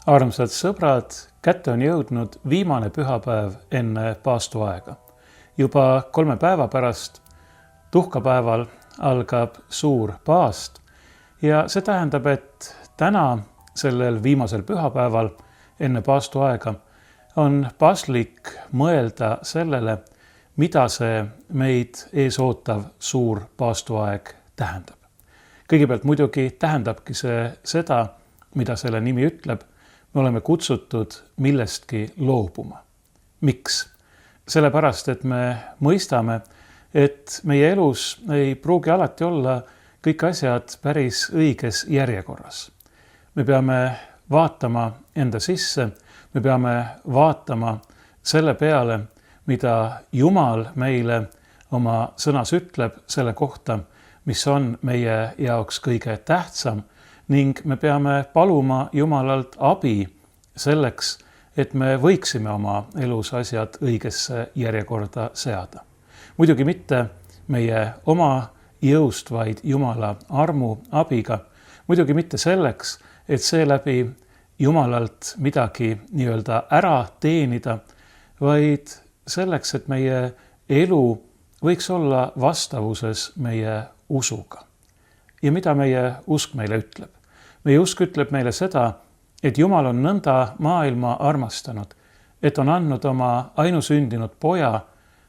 Armsad sõbrad, kätte on jõudnud viimane pühapäev enne paastuaega. Juba 3 päeva pärast, tuhkapäeval, algab suur paast ja see tähendab, et täna, sellel viimasel pühapäeval enne paastuaega, on paslik mõelda sellele, mida see meid ees ootav suur paastuaeg tähendab. Kõigepealt muidugi tähendabki see seda, mida selle nimi ütleb. Me oleme kutsutud millestki loobuma. Miks? Sellepärast, et me mõistame, et meie elus ei pruugi alati olla kõik asjad päris õiges järjekorras. Me peame vaatama enda sisse, me peame vaatama selle peale, mida Jumal meile oma sõnas ütleb selle kohta, mis on meie jaoks kõige tähtsam, ning me peame paluma Jumalalt abi selleks, et me võiksime oma elus asjad õigesse järjekorda seada. Muidugi mitte meie oma jõust, vaid Jumala armu abiga. Muidugi mitte selleks, et seeläbi Jumalalt midagi nii-öelda ära teenida, vaid selleks, et meie elu võiks olla vastavuses meie usuga. Ja mida meie usk meile ütleb? Meie usk ütleb meile seda, et Jumal on nõnda maailma armastanud, et on andnud oma ainusündinud poja,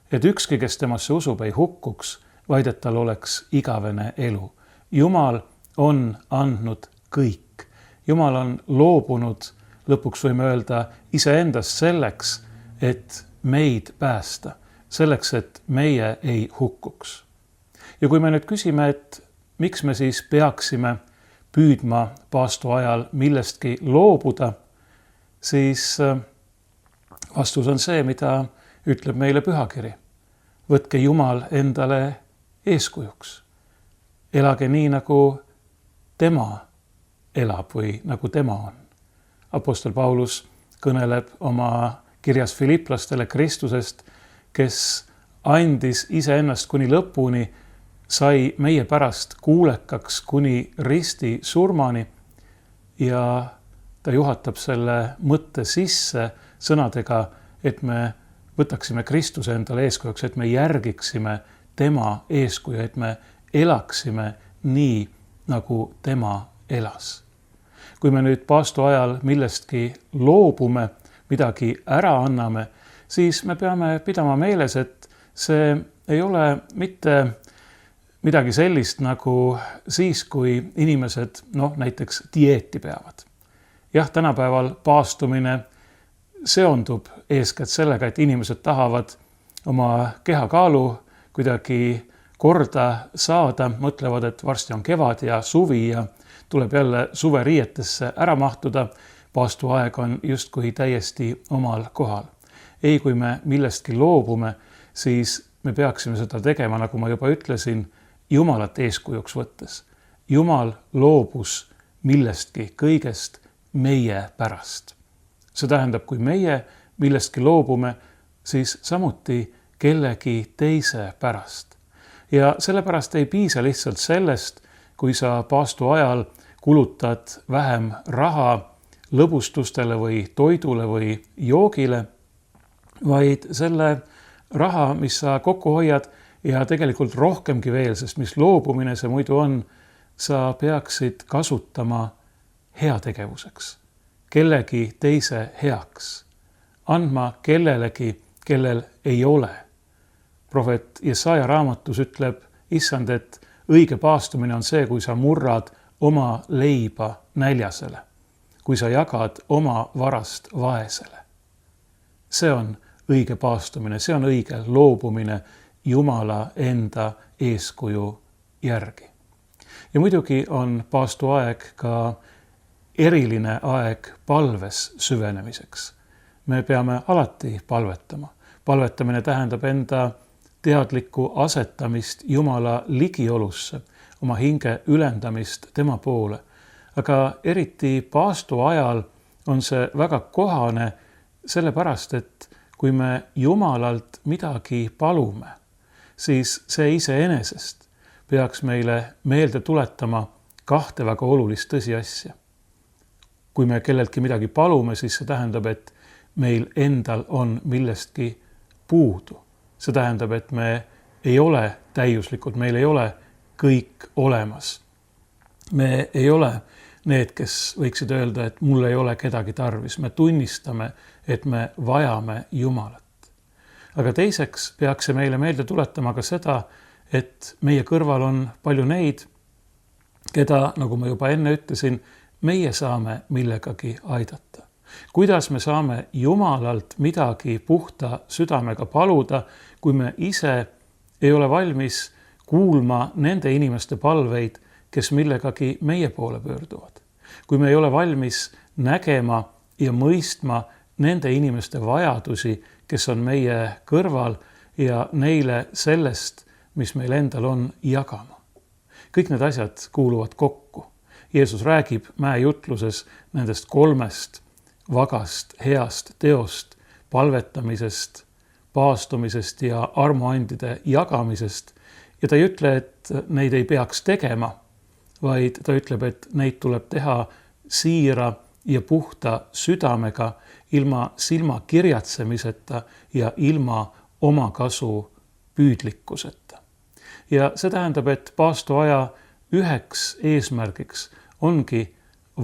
et ükski, kes temasse usub, ei hukkuks, vaid et tal oleks igavene elu. Jumal on andnud kõik. Jumal on loobunud, lõpuks võime öelda, iseendast selleks, et meid päästa, selleks, et meie ei hukkuks. Ja kui me nüüd küsime, et miks me siis peaksime püüdma paastu ajal millestki loobuda, siis vastus on see, mida ütleb meile pühakiri. Võtke Jumal endale eeskujuks. Elage nii, nagu tema elab või nagu tema on. Apostel Paulus kõneleb oma kirjas Filiplastele Kristusest, kes andis iseennast kuni lõpuni, sai meie pärast kuulekaks kuni risti surmani ja ta juhatab selle mõtte sisse sõnadega, et me võtaksime Kristuse endale eeskujuks, et me järgiksime tema eeskuju, et me elaksime nii, nagu tema elas. Kui me nüüd paastu ajal millestki loobume, midagi ära anname, siis me peame pidama meeles, et see ei ole mitte midagi sellist nagu siis, kui inimesed näiteks dieeti peavad. Jah, tänapäeval paastumine seondub eeskätt sellega, et inimesed tahavad oma kehakaalu kuidagi korda saada, mõtlevad, et varsti on kevad ja suvi ja tuleb jälle suveriietesse ära mahtuda. Paastuaeg on justkui täiesti omal kohal. Ei, kui me millestki loobume, siis me peaksime seda tegema, nagu ma juba ütlesin, Jumalat eeskujuks võttes. Jumal loobus millestki kõigest meie pärast. See tähendab, kui meie millestki loobume, siis samuti kellegi teise pärast. Ja sellepärast ei piisa lihtsalt sellest, kui sa paastu ajal kulutad vähem raha lõbustustele või toidule või joogile, vaid selle raha, mis sa kokku hoiad, ja tegelikult rohkemgi veel, sest mis loobumine see muidu on, sa peaksid kasutama heategevuseks, kellegi teise heaks, andma kellelegi, kellel ei ole. Prohvet Jesaja raamatus ütleb Issand, et õige paastumine on see, kui sa murrad oma leiba näljasele, kui sa jagad oma varast vaesele. See on õige paastumine, see on õige loobumine Jumala enda eeskuju järgi. Ja muidugi on paastuaeg ka eriline aeg palves süvenemiseks. Me peame alati palvetama. Palvetamine tähendab enda teadlikku asetamist Jumala ligiolusse, oma hinge ülendamist tema poole. Aga eriti paastu ajal on see väga kohane sellepärast, et kui me Jumalalt midagi palume, siis see iseenesest peaks meile meelde tuletama 2 väga olulist tõsiasja. kui me kelleltki midagi palume, siis see tähendab, et meil endal on millestki puudu. See tähendab, et me ei ole täiuslikud, meil ei ole kõik olemas. Me ei ole need, kes võiksid öelda, et mul ei ole kedagi tarvis. Me tunnistame, et me vajame Jumalat. Aga teiseks peaks see meile meelde tuletama ka seda, et meie kõrval on palju neid, keda, nagu ma juba enne ütlesin, meie saame millegagi aidata. Kuidas me saame Jumalalt midagi puhta südamega paluda, kui me ise ei ole valmis kuulma nende inimeste palveid, kes millegagi meie poole pöörduvad. Kui me ei ole valmis nägema ja mõistma nende inimeste vajadusi, kes on meie kõrval ja neile sellest, mis meil endal on, jagama. Kõik need asjad kuuluvad kokku. Jeesus räägib mäejutluses nendest 3 vagast, heast teost, palvetamisest, paastumisest ja armuandide jagamisest. Ja ta ei ütle, et neid ei peaks tegema, vaid ta ütleb, et neid tuleb teha siira ja puhta südamega, ilma silma kirjatsemiseta ja ilma omakasu püüdlikkuseta. Ja see tähendab, et paastuaja üheks eesmärgiks ongi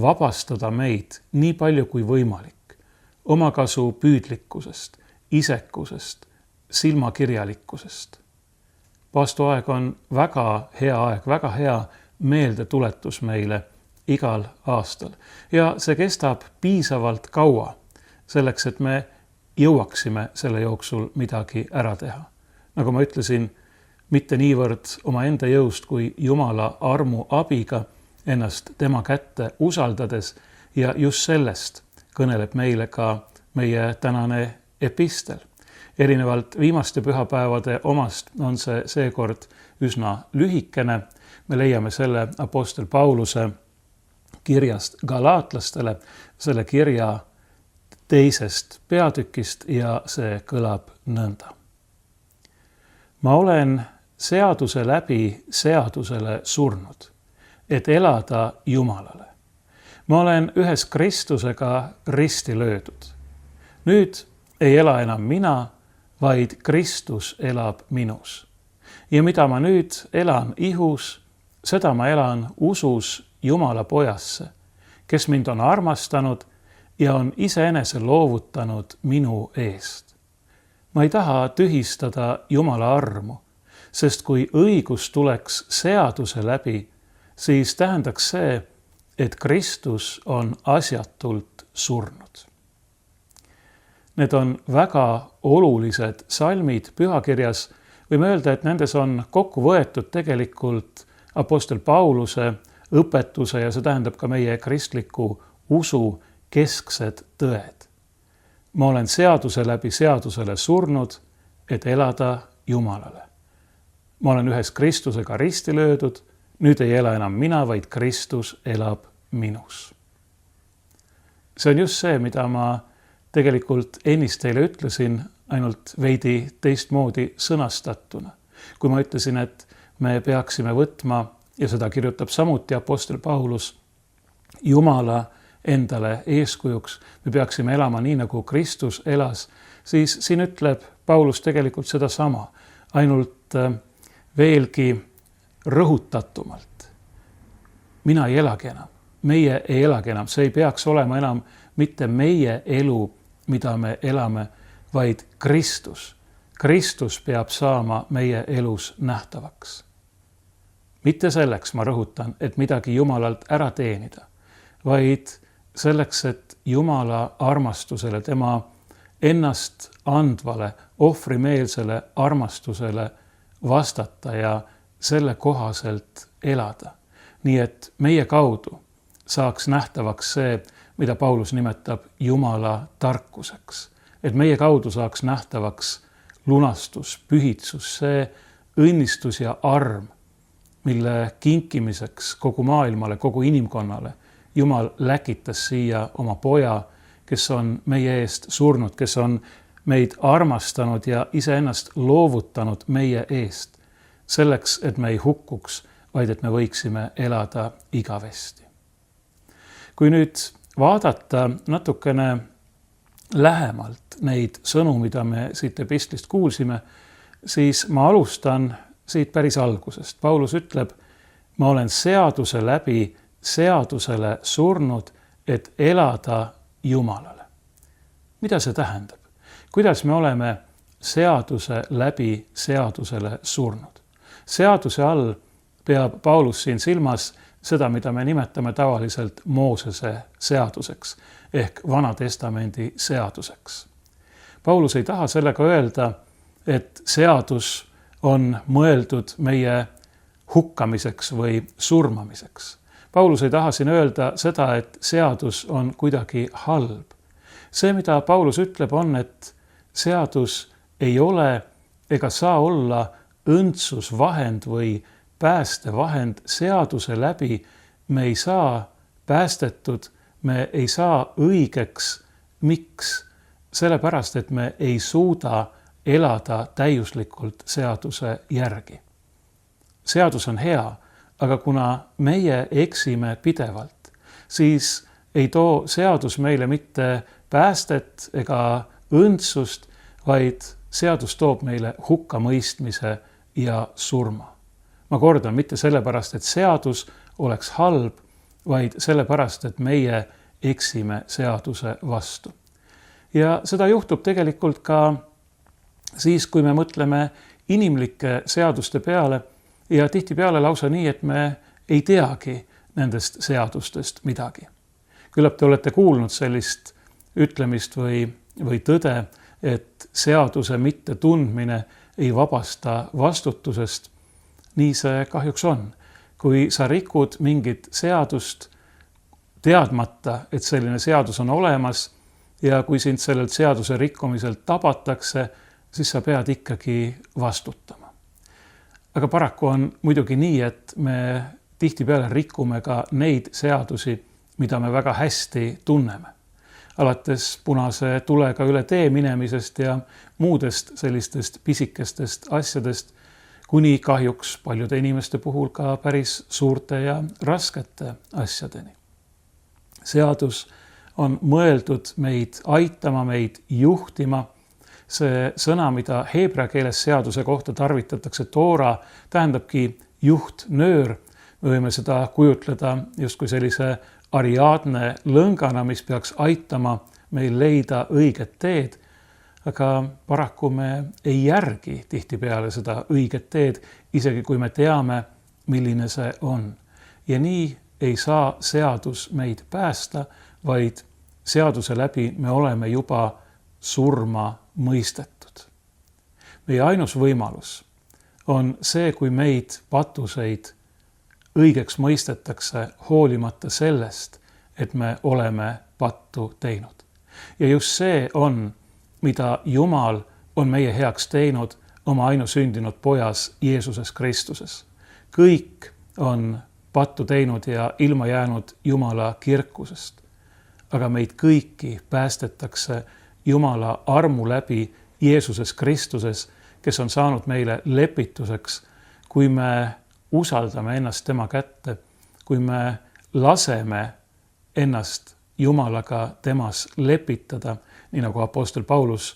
vabastada meid nii palju kui võimalik omakasu püüdlikkusest, isekusest, silmakirjalikkusest. Paastuaeg on väga hea aeg, väga hea meeldetuletus meile igal aastal. Ja see kestab piisavalt kaua selleks, et me jõuaksime selle jooksul midagi ära teha. Nagu ma ütlesin, mitte niivõrd oma enda jõust kui Jumala armu abiga ennast tema kätte usaldades ja just sellest kõneleb meile ka meie tänane epistel. Erinevalt viimaste pühapäevade omast on see seekord üsna lühikene. Me leiame selle apostel Pauluse kirjast Galaatlastele, selle kirja 2. peatükist ja see kõlab nõnda. Ma olen seaduse läbi seadusele surnud, et elada Jumalale. Ma olen ühes Kristusega risti löödud. Nüüd ei ela enam mina, vaid Kristus elab minus. Ja mida ma nüüd elan ihus, seda ma elan usus Jumala pojasse, kes mind on armastanud ja on iseenese loovutanud minu eest. Ma ei taha tühistada Jumala armu, sest kui õigus tuleks seaduse läbi, siis tähendaks see, et Kristus on asjatult surnud. Need on väga olulised salmid pühakirjas. Võime öelda, et nendes on kokku võetud tegelikult apostel Pauluse õpetuse ja see tähendab ka meie kristliku usu kesksed tõed. Ma olen seaduse läbi seadusele surnud, et elada Jumalale. Ma olen ühes Kristusega risti löödud, nüüd ei ela enam mina, vaid Kristus elab minus. See on just see, mida ma tegelikult ennist teile ütlesin, ainult veidi teistmoodi sõnastatuna. Kui ma ütlesin, et me peaksime võtma, ja seda kirjutab samuti apostel Paulus, Jumala endale eeskujuks, me peaksime elama nii, nagu Kristus elas, siis siin ütleb Paulus tegelikult sedasama, ainult veelgi rõhutatumalt. Mina ei elagi enam, meie ei elagi enam, see ei peaks olema enam mitte meie elu, mida me elame, vaid Kristus. Kristus peab saama meie elus nähtavaks. Mitte selleks, ma rõhutan, et midagi Jumalalt ära teenida, vaid selleks, et Jumala armastusele, tema ennast andvale, ohvrimeelsele armastusele vastata ja selle kohaselt elada. Nii et meie kaudu saaks nähtavaks see, mida Paulus nimetab Jumala tarkuseks. Et meie kaudu saaks nähtavaks lunastus, pühitsus, see õnnistus ja arm, mille kinkimiseks kogu maailmale, kogu inimkonnale Jumal läkitas siia oma poja, kes on meie eest surnud, kes on meid armastanud ja iseennast loovutanud meie eest, selleks, et me ei hukkuks, vaid et me võiksime elada igavesti. Kui nüüd vaadata natukene lähemalt neid sõnu, mida me siit epistlist kuulsime, siis ma alustan siit päris algusest. Paulus ütleb, ma olen seaduse läbi seadusele surnud, et elada Jumalale. Mida see tähendab? Kuidas me oleme seaduse läbi seadusele surnud? Seaduse all peab Paulus siin silmas seda, mida me nimetame tavaliselt Moosese seaduseks ehk Vana Testamendi seaduseks. Paulus ei taha sellega öelda, et seadus on mõeldud meie hukkamiseks või surmamiseks. Paulus ei taha siin öelda seda, et seadus on kuidagi halb. See, mida Paulus ütleb, on, et seadus ei ole ega saa olla õndsusvahend või päästevahend. Seaduse läbi me ei saa päästetud, me ei saa õigeks. Miks? Sellepärast, et me ei suuda elada täiuslikult seaduse järgi. Seadus on hea, aga kuna meie eksime pidevalt, siis ei too seadus meile mitte päästet ega õndsust, vaid seadus toob meile hukkamõistmise ja surma. Ma kordan, mitte sellepärast, et seadus oleks halb, vaid sellepärast, et meie eksime seaduse vastu. Ja seda juhtub tegelikult ka siis, kui me mõtleme inimlike seaduste peale ja tihtipeale lausa nii, et me ei teagi nendest seadustest midagi. Küllap te olete kuulnud sellist ütlemist või tõde, et seaduse mitte tundmine ei vabasta vastutusest. Nii see kahjuks on. Kui sa rikud mingit seadust teadmata, et selline seadus on olemas ja kui sind sellelt seaduse rikkumiselt tabatakse, siis sa pead ikkagi vastutama. Aga paraku on muidugi nii, et me tihtipeale rikume ka neid seadusi, mida me väga hästi tunneme. Alates punase tulega üle tee minemisest ja muudest sellistest pisikestest asjadest, kuni kahjuks paljude inimeste puhul ka päris suurte ja raskete asjadeni. Seadus on mõeldud meid aitama, meid juhtima. See sõna, mida heebrea keeles seaduse kohta tarvitatakse, Toora, tähendabki juhtnöör. Me võime seda kujutleda justkui sellise Ariadne lõngana, mis peaks aitama meil leida õiget teed, aga paraku me ei järgi tihtipeale seda õiget teed, isegi kui me teame, milline see on. Ja nii ei saa seadus meid päästa, vaid seaduse läbi me oleme juba surma mõistetud. Meie ainus võimalus on see, kui meid patuseid õigeks mõistetakse hoolimata sellest, et me oleme pattu teinud. Ja just see on, mida Jumal on meie heaks teinud oma ainusündinud pojas Jeesuses Kristuses. Kõik on pattu teinud ja ilma jäänud Jumala kirkusest. Aga meid kõiki päästetakse Jumala armu läbi Jeesuses Kristuses, kes on saanud meile lepituseks, kui me usaldame ennast tema kätte, kui me laseme ennast Jumalaga temas lepitada, nii nagu apostel Paulus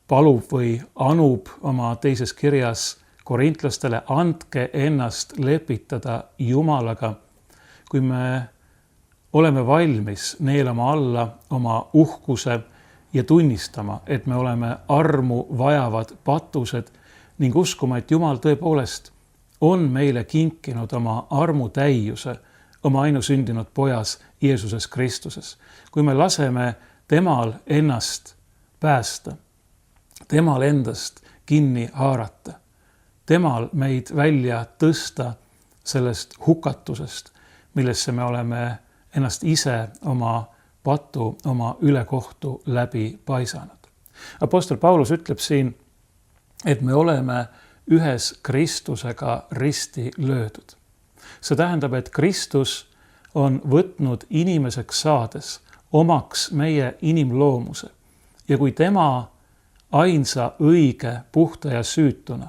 palub või anub oma teises kirjas korintlastele, andke ennast lepitada Jumalaga. Kui me oleme valmis neelama alla oma uhkuse ja tunnistama, et me oleme armu vajavad patused ning uskuma, et Jumal tõepoolest on meile kinkinud oma armu täiuse, oma ainusündinud pojas Jeesuses Kristuses. Kui me laseme temal ennast päästa, temal endast kinni haarata, temal meid välja tõsta sellest hukatusest, millesse me oleme ennast ise oma patu, oma ülekohtu läbi paisanud. Apostel Paulus ütleb siin, et me oleme ühes Kristusega risti löödud. See tähendab, et Kristus on võtnud inimeseks saades omaks meie inimloomuse ja kui tema ainsa õige, puhta ja süütuna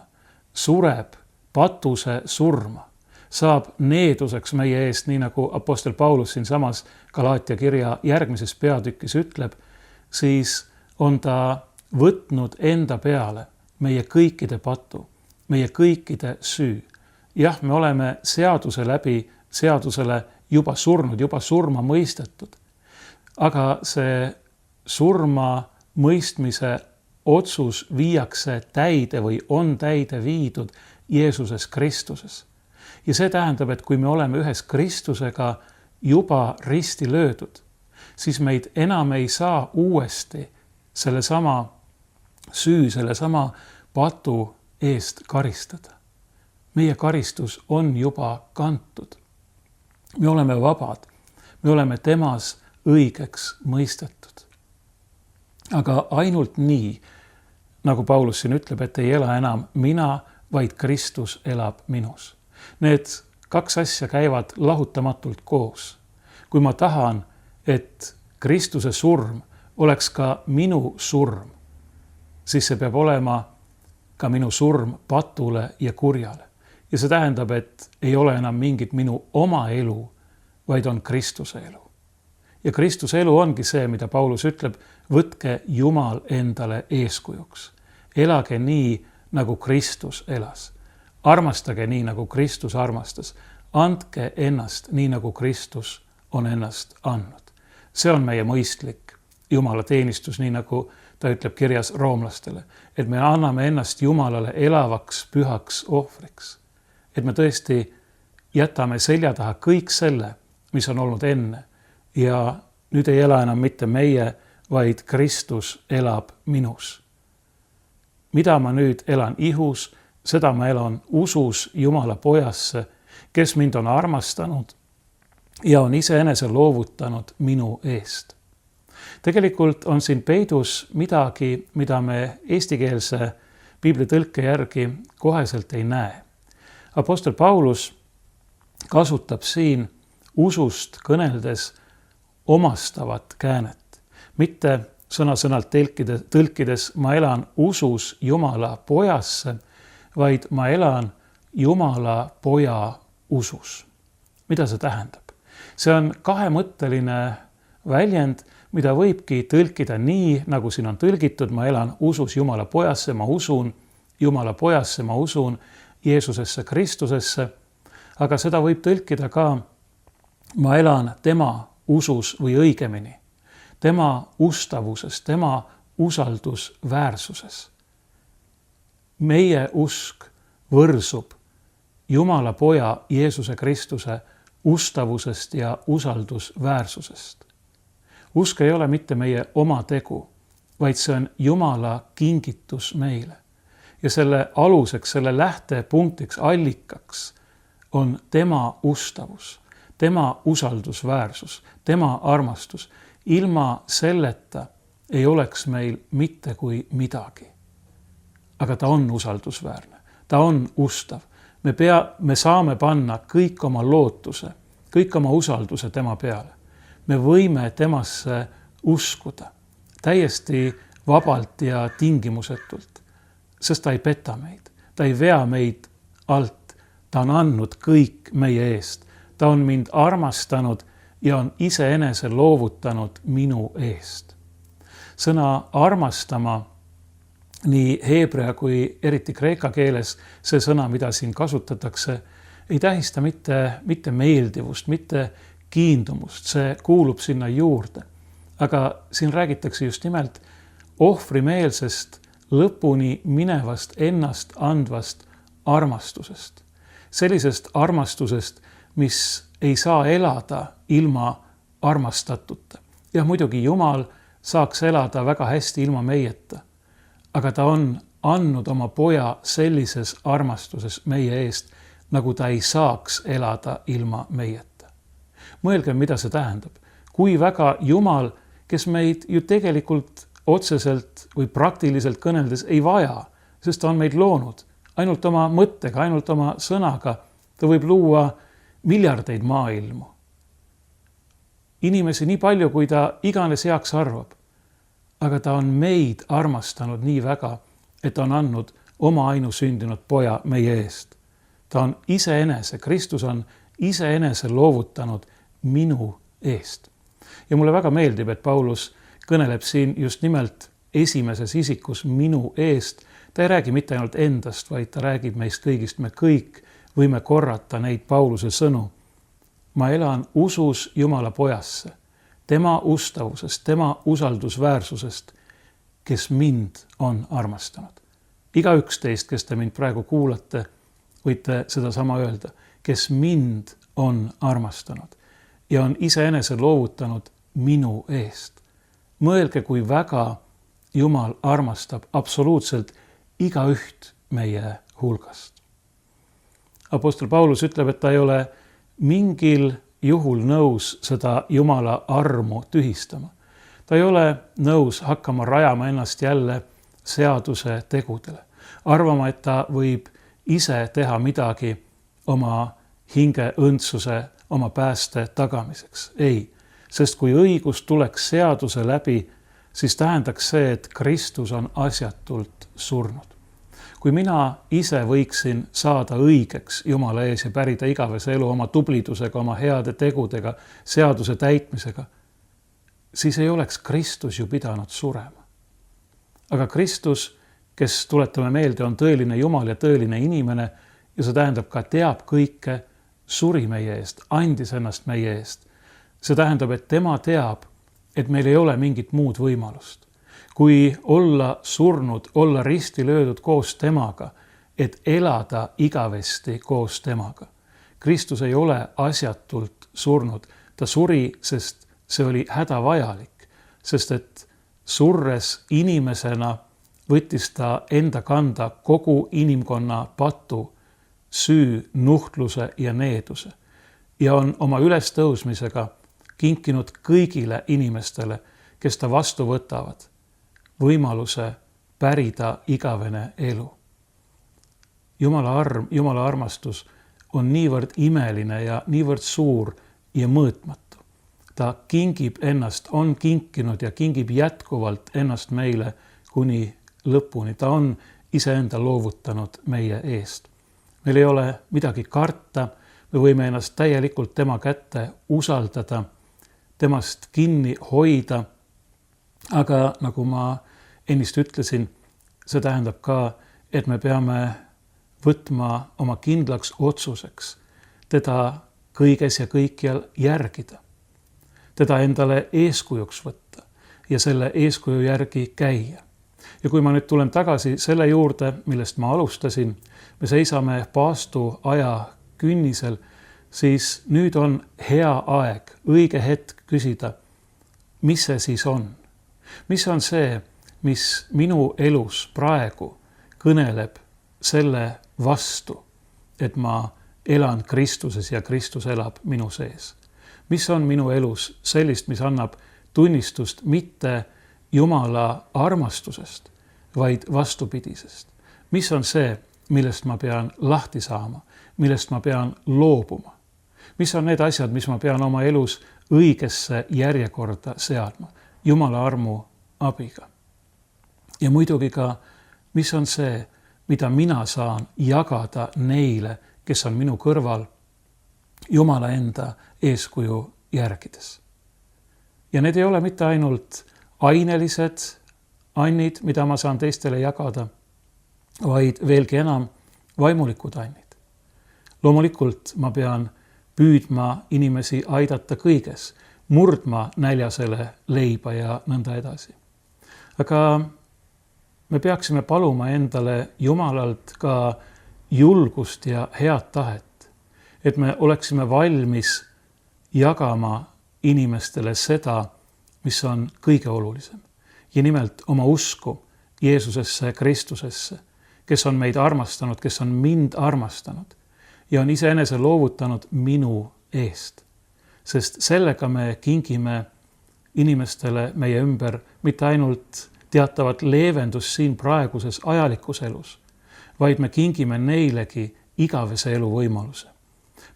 sureb patuse surma, saab needuseks meie eest, nii nagu apostel Paulus siinsamas Galaatia kirja järgmises peatükis ütleb, siis on ta võtnud enda peale meie kõikide patu, meie kõikide süü. Jah, me oleme seaduse läbi seadusele juba surnud, juba surma mõistetud. Aga see surma mõistmise otsus viiakse täide või on täide viidud Jeesuses Kristuses. Ja see tähendab, et kui me oleme ühes Kristusega juba risti löödud, siis meid enam ei saa uuesti sellesama süü, sellesama patu eest karistada. Meie karistus on juba kantud. Me oleme vabad, me oleme temas õigeks mõistetud. Aga ainult nii, nagu Paulus siin ütleb, et ei ela enam mina, vaid Kristus elab minus. Need kaks asja käivad lahutamatult koos. Kui ma tahan, et Kristuse surm oleks ka minu surm, siis see peab olema ka minu surm patule ja kurjale. Ja see tähendab, et ei ole enam mingit minu oma elu, vaid on Kristuse elu. Ja Kristuse elu ongi see, mida Paulus ütleb, võtke Jumal endale eeskujuks. Elage nii, nagu Kristus elas. Armastage nii, nagu Kristus armastas. Andke ennast nii, nagu Kristus on ennast andnud. See on meie mõistlik Jumala teenistus, nii nagu ta ütleb kirjas roomlastele, et me anname ennast Jumalale elavaks, pühaks ohvriks. Et me tõesti jätame selja taha kõik selle, mis on olnud enne. Ja nüüd ei ela enam mitte meie, vaid Kristus elab minus. Mida ma nüüd elan ihus, seda ma elan usus Jumala pojasse, kes mind on armastanud ja on iseenese loovutanud minu eest. Tegelikult on siin peidus midagi, mida me eestikeelse piiblitõlke järgi koheselt ei näe. Apostel Paulus kasutab siin usust kõneldes omastavat käänet. Mitte sõna-sõnalt tõlkides ma elan usus Jumala pojasse, vaid ma elan Jumala poja usus. Mida see tähendab? See on kahemõtteline väljend, mida võibki tõlkida nii, nagu siin on tõlgitud, ma elan usus Jumala pojasse, ma usun Jumala pojasse, ma usun Jeesusesse Kristusesse, aga seda võib tõlkida ka, ma elan tema usus või õigemini, tema ustavuses, tema usaldusväärsuses. Meie usk võrsub Jumala poja Jeesuse Kristuse ustavusest ja usaldusväärsusest. Usk ei ole mitte meie oma tegu, vaid see on Jumala kingitus meile. Ja selle aluseks, selle lähtepunktiks, allikaks on tema ustavus, tema usaldusväärsus, tema armastus. Ilma selleta ei oleks meil mitte kui midagi. Aga ta on usaldusväärne, ta on ustav. Me saame panna kõik oma lootuse, kõik oma usalduse tema peale. Me võime temasse uskuda täiesti vabalt ja tingimusetult, sest ta ei peta meid, ta ei vea meid alt, ta on andnud kõik meie eest, ta on mind armastanud ja on iseenese loovutanud minu eest. Sõna armastama nii heebrea kui eriti kreeka keeles, see sõna, mida siin kasutatakse, ei tähista mitte meeldivust, mitte kiindumust, see kuulub sinna juurde. Aga siin räägitakse just nimelt ohvrimeelsest, lõpuni minevast, ennast andvast armastusest. Sellisest armastusest, mis ei saa elada ilma armastatuta. Ja muidugi Jumal saaks elada väga hästi ilma meieta. Aga ta on andnud oma poja sellises armastuses meie eest, nagu ta ei saaks elada ilma meieta. Mõelge, mida see tähendab. Kui väga Jumal, kes meid ju tegelikult otseselt või praktiliselt kõneldes ei vaja, sest ta on meid loonud ainult oma mõttega, ainult oma sõnaga. Ta võib luua miljardeid maailmu. Inimesi nii palju, kui ta iganes heaks arvab. Aga ta on meid armastanud nii väga, et on andnud oma ainusündinud poja meie eest. Ta on iseenese, Kristus on iseenese loovutanud minu eest. Ja mulle väga meeldib, et Paulus kõneleb siin just nimelt esimeses isikus minu eest. Ta ei räägi mitte ainult endast, vaid ta räägib meist kõigist. Me kõik võime korrata neid Pauluse sõnu. Ma elan usus Jumala pojasse, tema ustavusest, tema usaldusväärsusest, kes mind on armastanud. Igaüks teist, kes te mind praegu kuulate, võite seda sama öelda, kes mind on armastanud ja on iseenese loovutanud minu eest. Mõelge, kui väga Jumal armastab absoluutselt igaüht meie hulgast. Apostel Paulus ütleb, et ta ei ole mingil juhul nõus seda Jumala armu tühistama. Ta ei ole nõus hakkama rajama ennast jälle seaduse tegudele, arvama, et ta võib ise teha midagi oma hinge õndsuse, oma pääste tagamiseks. Ei, sest kui õigus tuleks seaduse läbi, siis tähendaks see, et Kristus on asjatult surnud. Kui mina ise võiksin saada õigeks Jumala ees ja pärida igavese elu oma tublidusega, oma heade tegudega, seaduse täitmisega, siis ei oleks Kristus ju pidanud surema. Aga Kristus, kes tuletame meelde, on tõeline Jumal ja tõeline inimene ja see tähendab ka teab kõike, suri meie eest, andis ennast meie eest. See tähendab, et tema teab, et meil ei ole mingit muud võimalust. Kui olla surnud, olla risti löödud koos temaga, et elada igavesti koos temaga. Kristus ei ole asjatult surnud. Ta suri, sest see oli hädavajalik, sest et surres inimesena võttis ta enda kanda kogu inimkonna patu, süü, nuhtluse ja needuse ja on oma ülestõusmisega kinkinud kõigile inimestele, kes ta vastu võtavad, võimaluse pärida igavene elu. Jumala arm, Jumala armastus on niivõrd imeline ja niivõrd suur ja mõõtmatu. Ta kingib ennast, on kinkinud ja kingib jätkuvalt ennast meile kuni lõpuni. Ta on iseenda loovutanud meie eest. Meil ei ole midagi karta, me võime ennast täielikult tema kätte usaldada, temast kinni hoida, aga nagu ma ennist ütlesin, see tähendab ka, et me peame võtma oma kindlaks otsuseks, teda kõiges ja kõikjal järgida, teda endale eeskujuks võtta ja selle eeskuju järgi käia. Ja kui ma nüüd tulen tagasi selle juurde, millest ma alustasin, me seisame paastu aja künnisel, siis nüüd on hea aeg, õige hetk küsida, mis see siis on? Mis on see, mis minu elus praegu kõneleb selle vastu, et ma elan Kristuses ja Kristus elab minu sees? Mis on minu elus sellist, mis annab tunnistust mitte Jumala armastusest, vaid vastupidisest? Mis on see, millest ma pean lahti saama, millest ma pean loobuma? Mis on need asjad, mis ma pean oma elus õigesse järjekorda seadma Jumala armu abiga? Ja muidugi ka, mis on see, mida mina saan jagada neile, kes on minu kõrval Jumala enda eeskuju järgides. Ja need ei ole mitte ainult ainelised annid, mida ma saan teistele jagada, vaid veelgi enam vaimulikud annid. Loomulikult ma pean püüdma inimesi aidata kõiges, murdma näljasele leiba ja nõnda edasi. Aga me peaksime paluma endale Jumalalt ka julgust ja head tahet, et me oleksime valmis jagama inimestele seda, mis on kõige olulisem. Ja nimelt oma usku Jeesusesse, Kristusesse, kes on meid armastanud, kes on mind armastanud ja on iseenese loovutanud minu eest. Sest sellega me kingime inimestele meie ümber mitte ainult teatavat leevendust siin praeguses ajalikus elus, vaid me kingime neilegi igavese elu võimaluse.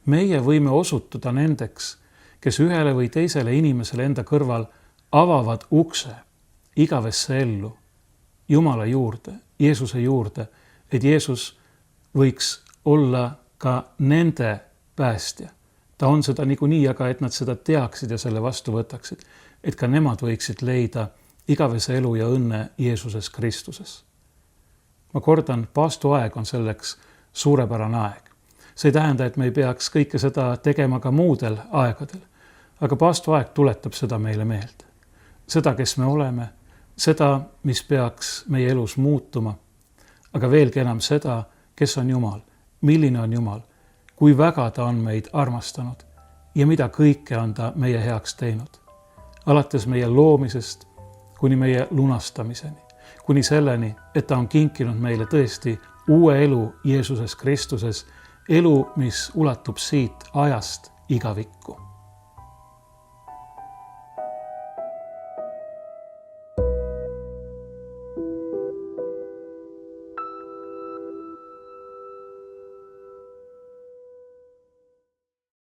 Meie võime osutuda nendeks, kes ühele või teisele inimesele enda kõrval avavad ukse igavesse ellu, Jumala juurde, Jeesuse juurde, et Jeesus võiks olla ka nende päästja. Ta on seda niikuinii, aga et nad seda teaksid ja selle vastu võtaksid, et ka nemad võiksid leida igavese elu ja õnne Jeesuses Kristuses. Ma kordan, paastuaeg on selleks suurepärane aeg. See ei tähenda, et me ei peaks kõike seda tegema ka muudel aegadel, aga paastuaeg tuletab seda meile meelde. Seda, kes me oleme, seda, mis peaks meie elus muutuma, aga veelgi enam seda, kes on Jumal, milline on Jumal, kui väga ta on meid armastanud ja mida kõike on ta meie heaks teinud. Alates meie loomisest kuni meie lunastamiseni, kuni selleni, et ta on kinkinud meile tõesti uue elu Jeesuses Kristuses, elu, mis ulatub siit ajast igavikku.